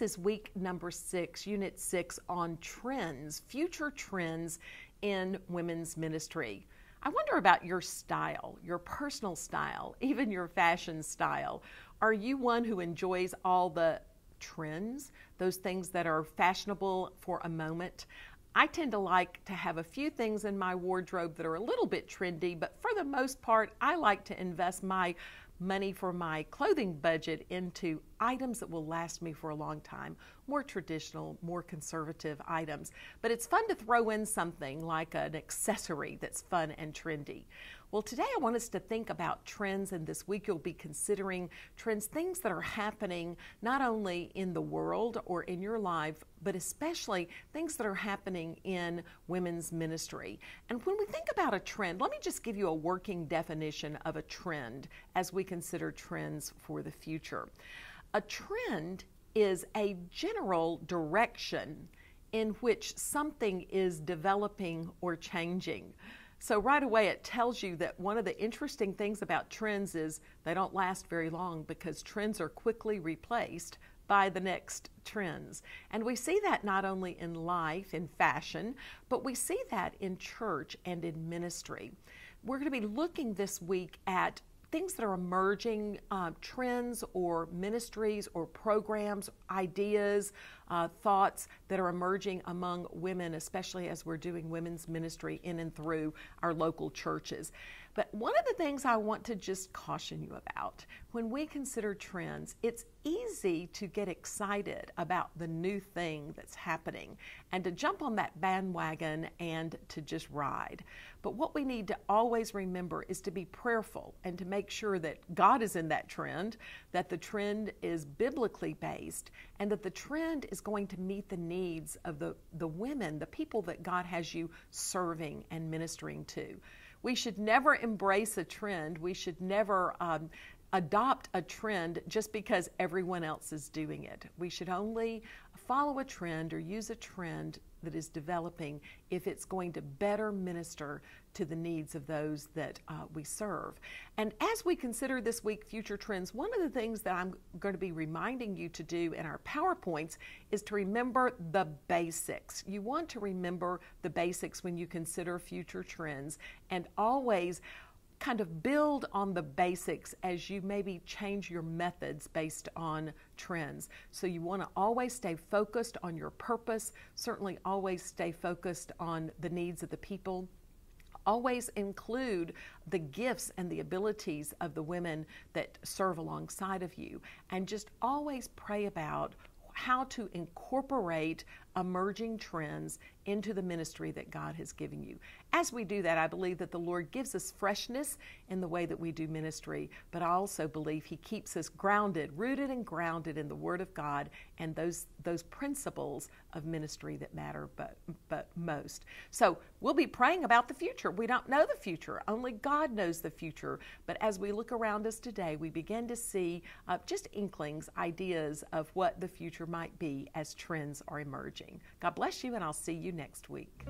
is week number 6, unit 6 on trends, future trends in women's ministry. I wonder about your style, your personal style, even your fashion style. Are you one who enjoys all the trends, those things that are fashionable for a moment? I tend to like to have a few things in my wardrobe that are a little bit trendy, but for the most part, I like to invest my money for my clothing budget into items that will last me for a long time, more traditional, more conservative items. But it's fun to throw in something like an accessory that's fun and trendy. Well, today I want us to think about trends, and this week you'll be considering trends, things that are happening not only in the world or in your life, but especially things that are happening in women's ministry. And when we think about a trend, let me just give you a working definition of a trend as we consider trends for the future. A trend is a general direction in which something is developing or changing. So right away it tells you that one of the interesting things about trends is they don't last very long, because trends are quickly replaced by the next trends. And we see that not only in life, in fashion, but we see that in church and in ministry. We're going to be looking this week at things that are emerging, trends or ministries or programs, ideas, thoughts that are emerging among women, especially as we're doing women's ministry in and through our local churches. But one of the things I want to just caution you about, when we consider trends, it's easy to get excited about the new thing that's happening and to jump on that bandwagon and to just ride. But what we need to always remember is to be prayerful and to make sure that God is in that trend, that the trend is biblically based, and that the trend is going to meet the needs of the women, the people that God has you serving and ministering to. We should never embrace a trend. We should never adopt a trend just because everyone else is doing it. We should only follow a trend or use a trend that is developing if it's going to better minister to the needs of those that we serve. And as we consider this week future trends, one of the things that I'm going to be reminding you to do in our PowerPoints is to remember the basics. You want to remember the basics when you consider future trends, and always kind of build on the basics as you maybe change your methods based on trends. So you want to always stay focused on your purpose, certainly always stay focused on the needs of the people. Always include the gifts and the abilities of the women that serve alongside of you, and just always pray about how to incorporate emerging trends into the ministry that God has given you. As we do that, I believe that the Lord gives us freshness in the way that we do ministry, but I also believe He keeps us grounded, rooted and grounded in the Word of God and those principles of ministry that matter but most. So we'll be praying about the future. We don't know the future. Only God knows the future. But as we look around us today, we begin to see just inklings, ideas of what the future might be as trends are emerging. God bless you, and I'll see you next week.